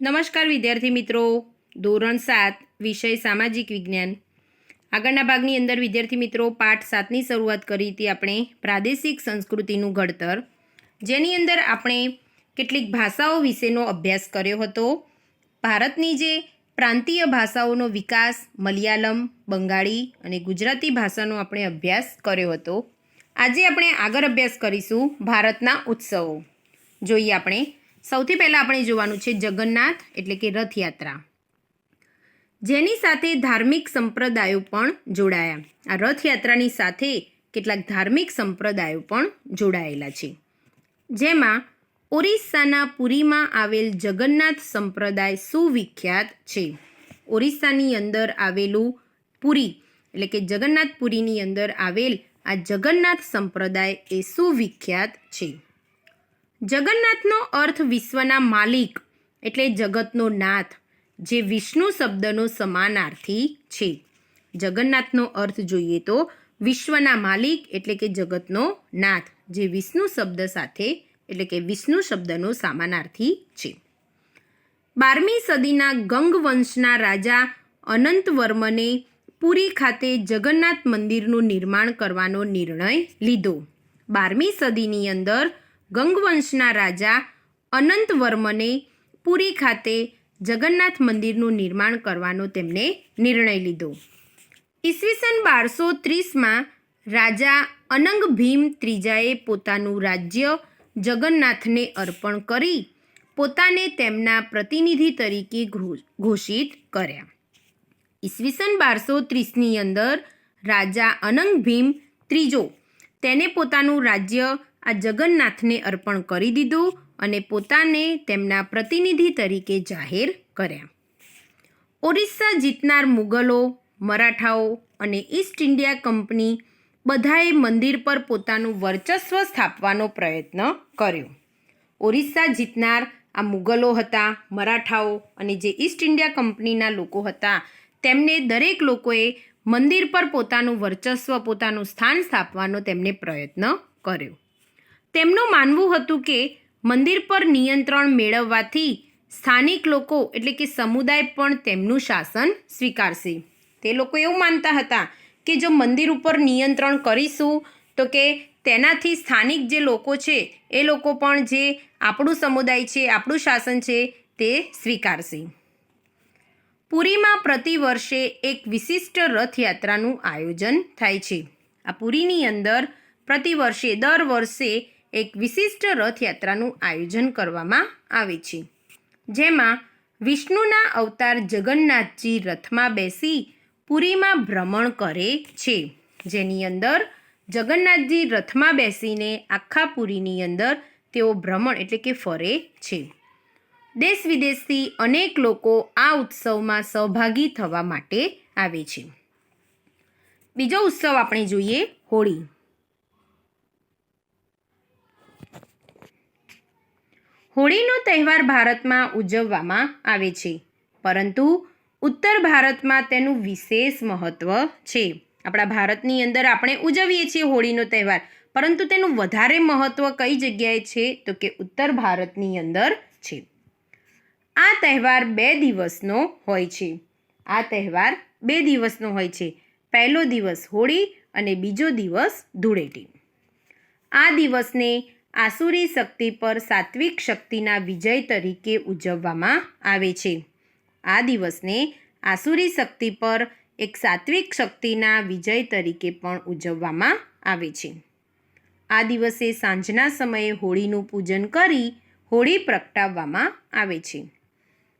નમસ્કાર વિદ્યાર્થી મિત્રો, ધોરણ 7 વિષય સામાજિક વિજ્ઞાન આગળના ભાગની અંદર વિદ્યાર્થી મિત્રો પાઠ 7ની શરૂઆત કરી હતી આપણે પ્રાદેશિક સંસ્કૃતિનું ઘડતર, જેની અંદર આપણે કેટલીક ભાષાઓ વિશેનો અભ્યાસ કર્યો હતો. ભારતની જે પ્રાંતીય ભાષાઓનો વિકાસ મલયાલમ, બંગાળી અને ગુજરાતી ભાષાનો આપણે અભ્યાસ કર્યો હતો. આજે આપણે આગળ અભ્યાસ કરીશું ભારતના ઉત્સવો. જોઈએ આપણે સૌથી પહેલાં આપણે જોવાનું છે જગન્નાથ એટલે કે રથયાત્રા, જેની સાથે ધાર્મિક સંપ્રદાયો પણ જોડાયા. આ રથયાત્રાની સાથે કેટલાક ધાર્મિક સંપ્રદાયો પણ જોડાયેલા છે, જેમાં ઓરિસ્સાના પુરીમાં આવેલ જગન્નાથ સંપ્રદાય સુવિખ્યાત છે. ઓરિસ્સાની અંદર આવેલું પુરી એટલે કે જગન્નાથપુરીની અંદર આવેલ આ જગન્નાથ સંપ્રદાય એ સુવિખ્યાત છે. જગન્નાથનો અર્થ વિશ્વના માલિક એટલે જગતનો નાથ, જે વિષ્ણુ શબ્દનો સમાનાર્થી છે. જગન્નાથનો અર્થ જોઈએ તો વિશ્વના માલિક એટલે કે જગતનો નાથ, જે વિષ્ણુ શબ્દ સાથે એટલે કે વિષ્ણુ શબ્દનો સમાનાર્થી છે. 12મી સદીના ગંગ વંશના રાજા અનંતવર્મને પુરી ખાતે જગન્નાથ મંદિરનું નિર્માણ કરવાનો નિર્ણય લીધો. 12મી સદીની અંદર ગંગવંશના રાજા અનંતવર્મને પુરી ખાતે જગન્નાથ મંદિરનું નિર્માણ કરવાનો તેમને નિર્ણય લીધો. ઈસવીસન 1230માં રાજા અનંગ ભીમ ત્રીજાએ પોતાનું રાજ્ય જગન્નાથને અર્પણ કરી પોતાને તેમના પ્રતિનિધિ તરીકે ઘોષિત કર્યા. ઈસવીસન 1230ની અંદર રાજા અનંગ ભીમ ત્રીજો તેને પોતાનું રાજ્ય આ જગન્નાથને અર્પણ કરી દીધું અને પોતાને તેમના પ્રતિનિધિ તરીકે જાહેર કર્યા. ઓરિસ્સા જીતનાર મુગલો, મરાઠાઓ અને ઈસ્ટ ઇન્ડિયા કંપની બધાએ મંદિર પર પોતાનું વર્ચસ્વ સ્થાપવાનો પ્રયત્ન કર્યો. ઓરિસ્સા જીતનાર આ મુગલો હતા, મરાઠાઓ અને જે ઈસ્ટ ઇન્ડિયા કંપનીના લોકો હતા, તેમને દરેક લોકોએ મંદિર પર પોતાનું વર્ચસ્વ, પોતાનું સ્થાન સ્થાપવાનો તેમને પ્રયત્ન કર્યો. તેમનું માનવું હતું કે મંદિર પર નિયંત્રણ મેળવવાથી સ્થાનિક લોકો એટલે કે સમુદાય પણ તેમનું શાસન સ્વીકારશે. તે લોકો એવું માનતા હતા કે જો મંદિર ઉપર નિયંત્રણ કરીશું તો કે તેનાથી સ્થાનિક જે લોકો છે એ લોકો પણ જે આપણું સમુદાય છે, આપણું શાસન છે તે સ્વીકારશે. પુરીમાં પ્રતિ વર્ષે એક વિશિષ્ટ રથયાત્રાનું આયોજન થાય છે. આ પુરીની અંદર દર વર્ષે એક વિશિષ્ટ રથયાત્રાનું આયોજન કરવામાં આવે છે, જેમાં વિષ્ણુના અવતાર જગન્નાથજી રથમાં બેસી પુરીમાં ભ્રમણ કરે છે. જેની અંદર જગન્નાથજી રથમાં બેસીને આખા પુરીની અંદર તેઓ ભ્રમણ એટલે કે ફરે છે. દેશ વિદેશથી અનેક લોકો આ ઉત્સવમાં સહભાગી થવા માટે આવે છે. બીજો ઉત્સવ આપણે જોઈએ હોળી. હોળીનો તહેવાર ભારતમાં ઉજવવામાં આવે છે, પરંતુ ઉત્તર ભારતમાં તેનું વિશેષ મહત્ત્વ છે. આપણા ભારતની અંદર આપણે ઉજવીએ છીએ હોળીનો તહેવાર, પરંતુ તેનું વધારે મહત્ત્વ કઈ જગ્યાએ છે તો કે ઉત્તર ભારતની અંદર છે. આ તહેવાર 2 દિવસનો હોય છે. પહેલો દિવસ હોળી અને બીજો દિવસ ધૂળેટી. આ દિવસને આસુરી શક્તિ પર સાત્વિક શક્તિના વિજય તરીકે ઉજવવામાં આવે છે. આ દિવસને આસુરી શક્તિ પર એક સાત્વિક શક્તિના વિજય તરીકે પણ ઉજવવામાં આવે છે. આ દિવસે સાંજના સમયે હોળીનું પૂજન કરી હોળી પ્રગટાવવામાં આવે છે.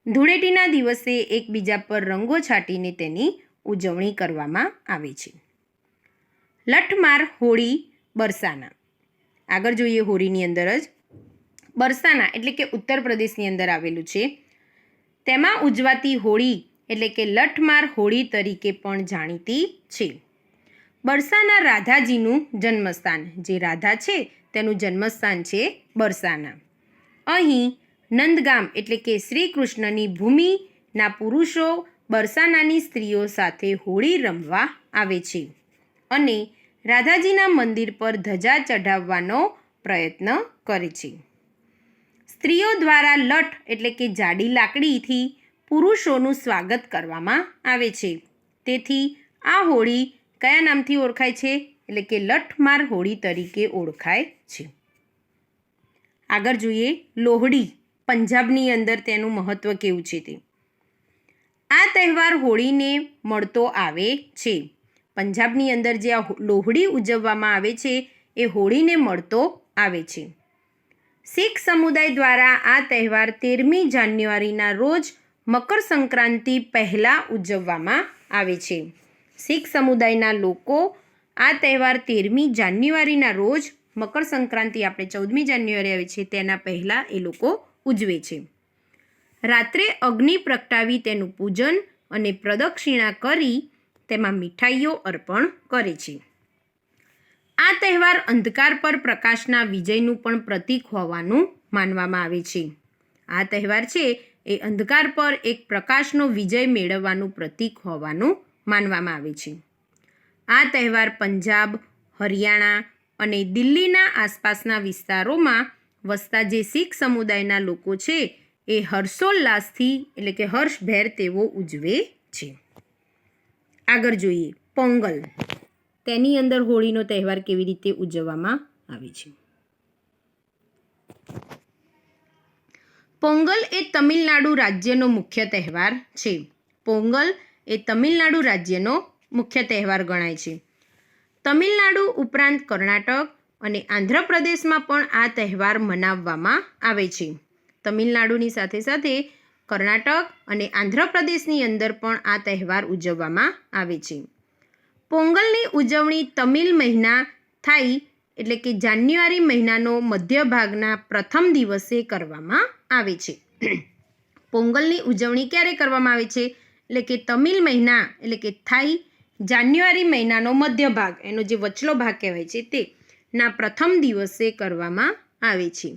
ધૂળેટીના દિવસે એકબીજા પર રંગો છાંટીને તેની ઉજવણી કરવામાં આવે છે. લઠમાર હોળી બરસાના. આગળ જોઈએ હોળીની અંદર જ બરસાના એટલે કે ઉત્તર પ્રદેશની અંદર આવેલું છે. તેમાં ઉજવાતી હોળી એટલે કે લઠમાર હોળી તરીકે પણ જાણીતી છે. બરસાના રાધાજીનું જન્મસ્થાન, જે રાધા છે તેનું જન્મસ્થાન છે બરસાના. અહીં નંદગામ એટલે કે શ્રી કૃષ્ણની ભૂમિના પુરુષો બરસાનાની સ્ત્રીઓ સાથે હોળી રમવા આવે છે અને રાધાજીના મંદિર પર ધજા ચઢાવવાનો પ્રયત્ન કરે છે. સ્ત્રીઓ દ્વારા લઠ એટલે કે જાડી લાકડીથી પુરુષોનું સ્વાગત કરવામાં આવે છે. તેથી આ હોળી કયા નામથી ઓળખાય છે? એટલે કે લઠમાર હોળી તરીકે ઓળખાય છે. આગળ જોઈએ લોહડી. પંજાબની અંદર તેનું મહત્ત્વ કેવું છે તે. આ તહેવાર હોળીને મળતો આવે છે. પંજાબની અંદર જે આ લોહડી ઉજવવામાં આવે છે એ હોળીને મળતો આવે છે. શીખ સમુદાય દ્વારા આ તહેવાર 13મી જાન્યુઆરીના રોજ મકર સંક્રાંતિ પહેલાં ઉજવવામાં આવે છે. શીખ સમુદાયના લોકો આ તહેવાર 13મી જાન્યુઆરીના રોજ મકર સંક્રાંતિ આપણે 14મી જાન્યુઆરી આવે છે તેના પહેલાં એ લોકો ઉજવે છે. રાત્રે અગ્નિ પ્રગટાવી તેનું પૂજન અને પ્રદક્ષિણા કરી તેમાં મીઠાઈઓ અર્પણ કરે છે. આ તહેવાર અંધકાર પર પ્રકાશના વિજયનું પણ પ્રતીક હોવાનું માનવામાં આવે છે. આ તહેવાર છે એ અંધકાર પર એક પ્રકાશનો વિજય મેળવવાનું પ્રતીક હોવાનું માનવામાં આવે છે. આ તહેવાર પંજાબ, હરિયાણા અને દિલ્હીના આસપાસના વિસ્તારોમાં વસતા જે શીખ સમુદાયના લોકો છે એ હર્ષોલ્લાસથી એટલે કે હર્ષભેર તેઓ ઉજવે છે. આગળ જોઈએ પોંગલ. તેની અંદર હોળીનો તહેવાર કેવી રીતે ઉજવવામાં આવે છે. પોંગલ એ તમિલનાડુ રાજ્યનો મુખ્ય તહેવાર છે. પોંગલ એ તમિલનાડુ રાજ્યનો મુખ્ય તહેવાર ગણાય છે. તમિલનાડુ ઉપરાંત કર્ણાટક અને આંધ્રપ્રદેશમાં પણ આ તહેવાર મનાવવામાં આવે છે. તમિલનાડુની સાથે સાથે કર્ણાટક અને આંધ્રપ્રદેશની અંદર પણ આ તહેવાર ઉજવવામાં આવે છે. પોંગલની ઉજવણી તમિલ મહિના થાય એટલે કે જાન્યુઆરી મહિનાનો મધ્ય ભાગના પ્રથમ દિવસે કરવામાં આવે છે. પોંગલની ઉજવણી ક્યારે કરવામાં આવે છે? એટલે કે તમિલ મહિના એટલે કે થાય જાન્યુઆરી મહિનાનો મધ્ય ભાગ એનો જે વચલો ભાગ કહેવાય છે તે ના પ્રથમ દિવસે કરવામાં આવે છે.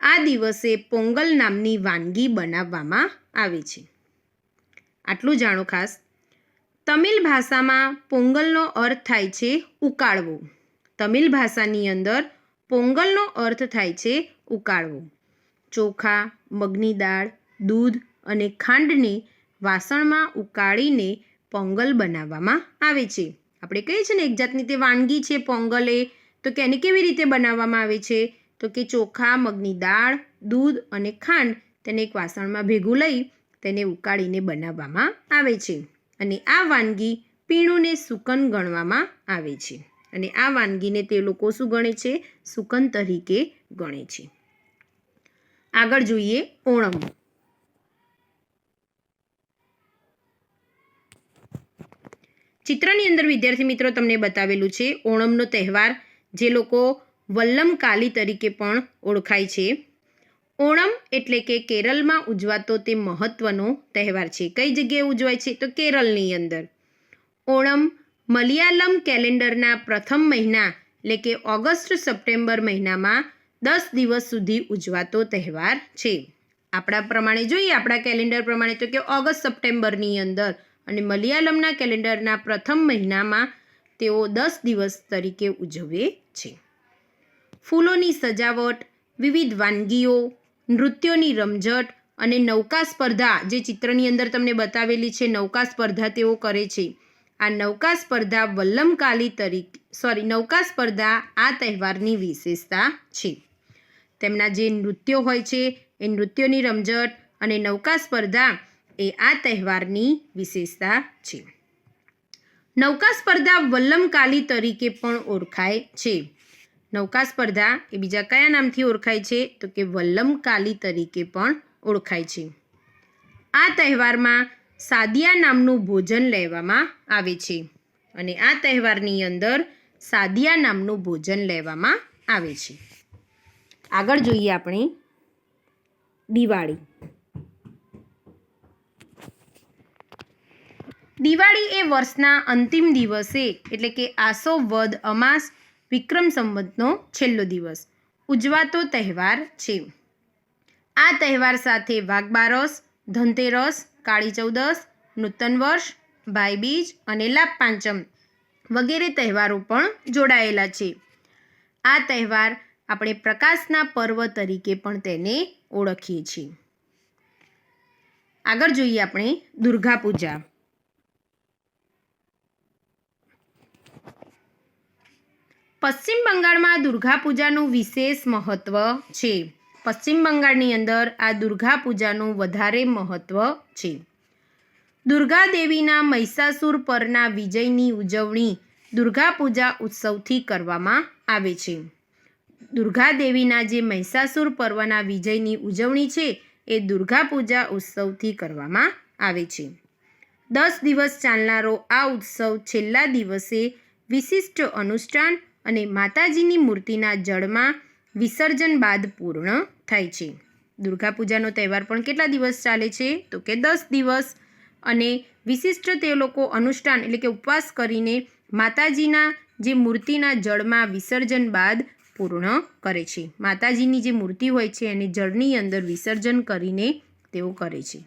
આ દિવસે પોંગલ નામની વાનગી બનાવવામાં આવે છે. આટલું જાણો ખાસ. તમિલ ભાષામાં પોંગલનો અર્થ થાય છે ઉકાળવો. તમિલ ભાષાની અંદર પોંગલનો અર્થ થાય છે ઉકાળવો. ચોખા, મગની દાળ, દૂધ અને ખાંડને વાસણમાં ઉકાળીને પોંગલ બનાવવામાં આવે છે. આપણે કહીએ છીએ ને એક જાતની તે વાનગી છે પોંગલ એ. તો કે એને કેવી રીતે બનાવવામાં આવે છે? તો કે ચોખા, મગની દાળ, દૂધ અને ખાંડ તેને એક વાસણમાં ભેગું લઈ તેને ઉકાળીને બનાવવામાં આવે છે. અને આ વાનગી પીણું ને સુકન ગણવામાં આવે છે. અને આ વાનગીને તે લોકો શું ગણે છે? સુકન તરીકે ગણે છે. આગળ જોઈએ ઓણમ. ચિત્રની અંદર વિદ્યાર્થી મિત્રો તમને બતાવેલું છે ઓણમનો તહેવાર જે લોકો વલ્લમ કાલી તરીકે પણ ઓળખાય છે. ઓણમ એટલે કે કેરળમાં ઉજવાતો તે મહત્વનો તહેવાર છે. કઈ જગ્યાએ ઉજવાય છે? તો કેરળની અંદર. ઓણમ મલયાલમ કેલેન્ડરના પ્રથમ મહિના એટલે કે ઓગસ્ટ સપ્ટેમ્બર મહિનામાં 10 દિવસ સુધી ઉજવાતો તહેવાર છે. આપણા પ્રમાણે જોઈએ આપણા કેલેન્ડર પ્રમાણે તો કે ઓગસ્ટ સપ્ટેમ્બરની અંદર અને મલયાલમના કેલેન્ડરના પ્રથમ મહિનામાં તેઓ 10 દિવસ તરીકે ઉજવે છે. ફૂલોની સજાવટ, વિવિધ વાનગીઓ, નૃત્યોની રમઝટ અને નૌકા સ્પર્ધા જે ચિત્રની અંદર તમને બતાવેલી છે નૌકા સ્પર્ધા તેઓ કરે છે. આ નૌકા સ્પર્ધા નૌકા સ્પર્ધા આ તહેવારની વિશેષતા છે. તેમના જે નૃત્યો હોય છે એ નૃત્યોની રમઝટ અને નૌકા સ્પર્ધા એ આ તહેવારની વિશેષતા છે. નૌકા સ્પર્ધા વલ્લમ કાલી તરીકે પણ ઓળખાય છે. નૌકા સ્પર્ધા એ બીજા કયા નામથી ઓળખાય છે? તો કે વલ્લમ કાલી તરીકે પણ ઓળખાય છે. આ તહેવારમાં સાદિયા નામનું ભોજન લેવામાં આવે છે. અને આ તહેવારની અંદર સાદિયા નામનું ભોજન લેવામાં આવે છે. આગળ જોઈએ આપણે દિવાળી. દિવાળી એ વર્ષના અંતિમ દિવસે એટલે કે આસો વદ અમાસ વિક્રમ સંવતનો છેલ્લો દિવસ ઉજવાતો તહેવાર છે. આ તહેવાર સાથે વાઘબારસ, ધનતેરસ, કાળી ચૌદસ, નૂતન વર્ષ, ભાઈબીજ અને લાભ પાંચમ વગેરે તહેવારો પણ જોડાયેલા છે. આ તહેવાર આપણે પ્રકાશના પર્વ તરીકે પણ તેને ઓળખીએ છીએ. આગળ જોઈએ આપણે દુર્ગા પૂજા. પશ્ચિમ બંગાળમાં દુર્ગા પૂજાનું વિશેષ મહત્વ છે. પશ્ચિમ બંગાળની અંદર આ દુર્ગા પૂજાનું વધારે મહત્વ છે. દુર્ગા દેવીના મહિષાસુર પરના વિજયની ઉજવણી દુર્ગા પૂજા ઉત્સવથી કરવામાં આવે છે. દુર્ગા દેવીના જે મહિષાસુર પર્વના વિજયની ઉજવણી છે એ દુર્ગા પૂજા ઉત્સવથી કરવામાં આવે છે. 10 દિવસ ચાલનારો આ ઉત્સવ છેલ્લા દિવસે વિશિષ્ટ અનુષ્ઠાન અને માતાજીની મૂર્તિના જળમાં વિસર્જન બાદ પૂર્ણ થાય છે. દુર્ગા પૂજાનો તહેવાર પણ કેટલા દિવસ ચાલે છે? તો કે 10 દિવસ. અને વિશિષ્ટ તે લોકો અનુષ્ઠાન એટલે કે ઉપવાસ કરીને માતાજીના જે મૂર્તિના જળમાં વિસર્જન બાદ પૂર્ણ કરે છે. માતાજીની જે મૂર્તિ હોય છે એને જળની અંદર વિસર્જન કરીને તેઓ કરે છે.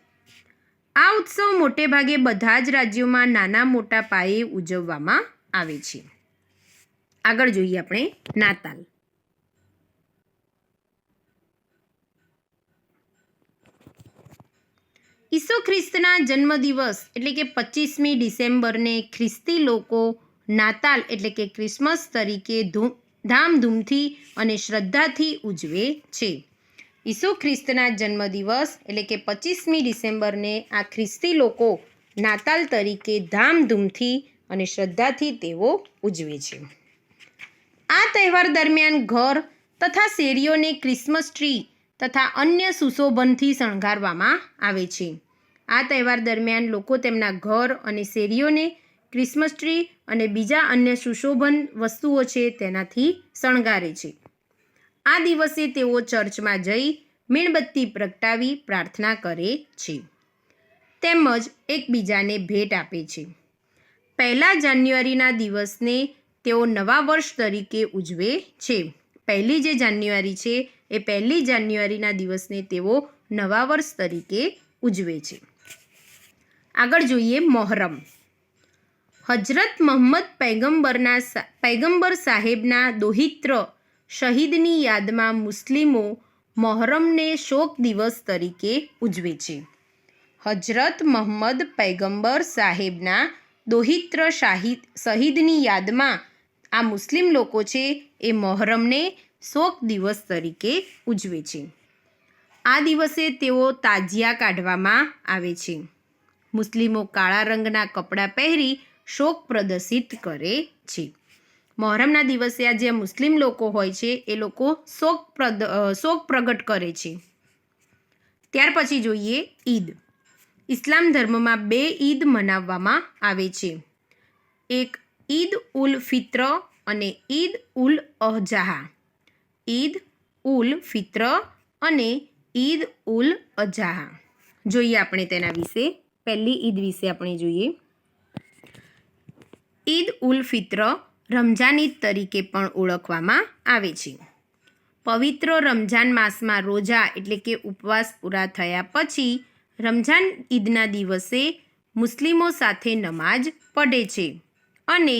આ ઉત્સવ મોટે ભાગે બધા જ રાજ્યોમાં નાના મોટા પાયે ઉજવવામાં આવે છે. આગળ જોઈએ આપણે નાતાલ. ઈસુ ખ્રિસ્તના જન્મદિવસ એટલે કે 25મી ડિસેમ્બરને ખ્રિસ્તી લોકો નાતાલ એટલે કે ક્રિસમસ તરીકે ધામધૂમથી અને શ્રદ્ધાથી ઉજવે છે. ઈસુ ખ્રિસ્તના જન્મદિવસ એટલે કે 25મી ડિસેમ્બરને આ ખ્રિસ્તી લોકો નાતાલ તરીકે ધામધૂમથી અને શ્રદ્ધાથી તેઓ ઉજવે છે. આ તહેવાર દરમિયાન ઘર તથા શેરીઓને ક્રિસમસ ટ્રી તથા અન્ય સુશોભનથી શણગારવામાં આવે છે. આ તહેવાર દરમિયાન લોકો તેમના ઘર અને શેરીઓને ક્રિસમસ ટ્રી અને બીજા અન્ય સુશોભન વસ્તુઓ છે તેનાથી શણગારે છે. આ દિવસે તેઓ ચર્ચમાં જઈ મીણબત્તી પ્રગટાવી પ્રાર્થના કરે છે તેમજ એકબીજાને ભેટ આપે છે. 1 જાન્યુઆરીના દિવસને તેઓ નવા વર્ષ તરીકે ઉજવે છે. 1 જે જાન્યુઆરી છે એ 1 જાન્યુઆરીના દિવસને તેઓ નવા વર્ષ તરીકે ઉજવે છે. આગળ જોઈએ મોહરમ. હજરત મોહમ્મદ પૈગંબર સાહેબના દોહિત્ર શહીદની યાદમાં મુસ્લિમો મોહરમને શોક દિવસ તરીકે ઉજવે છે. હજરત મોહમ્મદ પૈગંબર સાહેબના દોહિત્ર શહીદની યાદમાં આ મુસ્લિમ લોકો છે એ મોહરમને શોક દિવસ તરીકે ઉજવે છે. આ દિવસે તેઓ તાજિયા કાઢવામાં આવે છે. મુસ્લિમો કાળા રંગના કપડાં પહેરી શોક પ્રદર્શિત કરે છે. મોહરમના દિવસે આ જે મુસ્લિમ લોકો હોય છે એ લોકો શોક પ્રગટ કરે છે. ત્યાર પછી જોઈએ ઈદ. ઇસ્લામ ધર્મમાં 2 ઈદ મનાવવામાં આવે છે. એક ઈદ ઉલ ફિત્ર અને ઈદ ઉલ અઝહા. ઈદ ઉલ ફિત્ર અને ઈદ ઉલ અઝહા. જોઈએ આપણે તેના વિશે. પહેલી ઈદ વિશે આપણે જોઈએ. ઈદ ઉલ ફિત્ર રમઝાન ઈદ તરીકે પણ ઓળખવામાં આવે છે. પવિત્ર રમઝાન માસમાં રોજા એટલે કે ઉપવાસ પૂરા થયા પછી રમઝાન ઈદના દિવસે મુસ્લિમો સાથે નમાજ પઢે છે અને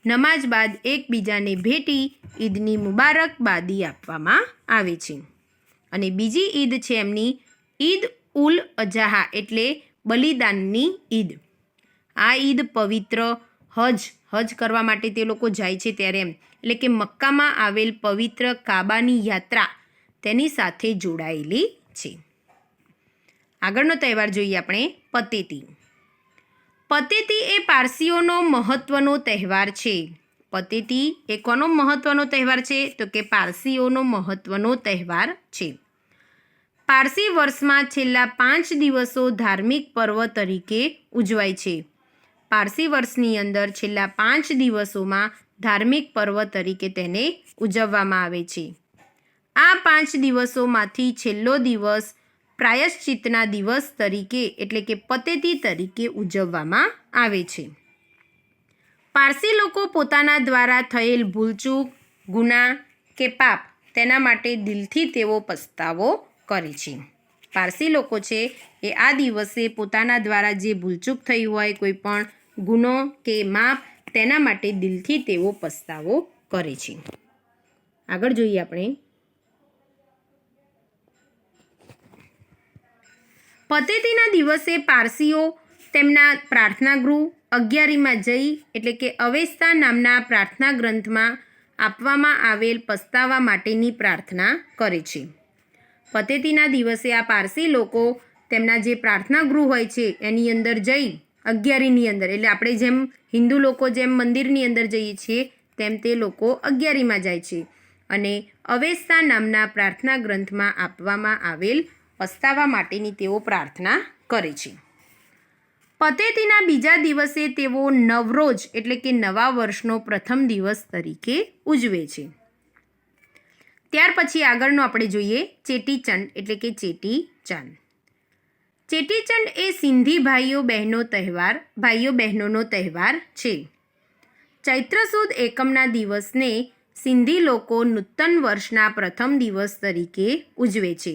નમાજ બાદ એકબીજાને ભેટી ઈદની મુબારકબાદી આપવામાં આવે છે. અને બીજી ઈદ છે એમની ઈદ ઉલ અઝહા એટલે બલિદાનની ઈદ. આ ઈદ પવિત્ર હજ કરવા માટે તે લોકો જાય છે ત્યારે એમ એટલે કે મક્કામાં આવેલ પવિત્ર કાબાની યાત્રા તેની સાથે જોડાયેલી છે. આગળનો તહેવાર જોઈએ આપણે પતેતી. પતેતી એ પારસીઓનો મહત્વનો તહેવાર છે. પતેતી એ કોનો મહત્વનો તહેવાર છે? તો કે પારસીઓનો મહત્વનો તહેવાર છે. પારસી વર્ષમાં છેલ્લા 5 દિવસો ધાર્મિક પર્વ તરીકે ઉજવાય છે. પારસી વર્ષની અંદર છેલ્લા 5 દિવસોમાં ધાર્મિક પર્વ તરીકે તેને ઉજવવામાં આવે છે. આ 5 દિવસોમાંથી છેલ્લો દિવસ પ્રાયશ્ચિતના દિવસ તરીકે એટલે કે પતેતી તરીકે ઉજવવામાં આવે છે. પારસી લોકો પોતાના દ્વારા થયેલ ભૂલચૂક, ગુના કે પાપ તેના માટે દિલથી તેઓ પસ્તાવો કરે છે. પારસી લોકો છે એ આ દિવસે પોતાના દ્વારા જે ભૂલચૂક થઈ હોય, કોઈ પણ ગુનો કે માપ, તેના માટે દિલથી તેઓ પસ્તાવો કરે છે. આગળ જોઈએ આપણે પતેતીના દિવસે પારસીઓ તેમના પ્રાર્થના ગૃહ અગિયારીમાં જઈ એટલે કે અવેસ્તા નામના પ્રાર્થના ગ્રંથમાં આપવામાં આવેલ પસ્તાવા માટેની પ્રાર્થના કરે છે. પતેતીના દિવસે આ પારસી લોકો તેમના જે પ્રાર્થના ગૃહ હોય છે એની અંદર જઈ અગિયારીની અંદર એટલે આપણે જેમ હિન્દુ લોકો જેમ મંદિરની અંદર જઈએ છીએ તેમ તે લોકો અગિયારીમાં જાય છે અને અવેસ્તા નામના પ્રાર્થના ગ્રંથમાં આપવામાં આવેલ પસ્તાવા માટેની તેઓ પ્રાર્થના કરે છે. પતેતીના બીજા દિવસે તેઓ નવરોજ એટલે કે નવા વર્ષનો પ્રથમ દિવસ તરીકે ઉજવે છે. ત્યાર પછી આગળનો આપણે જોઈએ ચેટીચંડ એટલે કે ચેટીચાંદ. ચેટીચંડ એ સિંધી ભાઈઓ બહેનોનો તહેવાર છે. ચૈત્ર સુદ એકમના દિવસને સિંધી લોકો નૂતન વર્ષના પ્રથમ દિવસ તરીકે ઉજવે છે.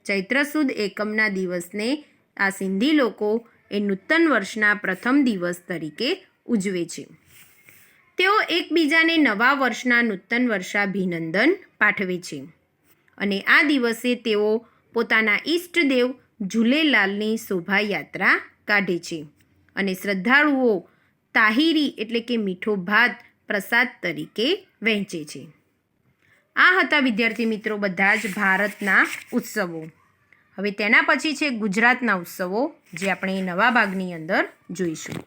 ચૈત્ર સુદ એકમના દિવસને આ સિંધી લોકો એ નૂતન વર્ષના પ્રથમ દિવસ તરીકે ઉજવે છે. તેઓ એકબીજાને નવા વર્ષના નૂતન વર્ષાભિનંદન પાઠવે છે અને આ દિવસે તેઓ પોતાના ઈષ્ટદેવ ઝૂલેલાલની શોભાયાત્રા કાઢે છે અને શ્રદ્ધાળુઓ તાહિરી એટલે કે મીઠો ભાત પ્રસાદ તરીકે વહેંચે છે. આ હતા વિદ્યાર્થી મિત્રો બધા જ ભારતના ઉત્સવો. હવે તેના પછી છે ગુજરાતના ઉત્સવો જે આપણે નવા ભાગની અંદર જોઈશું.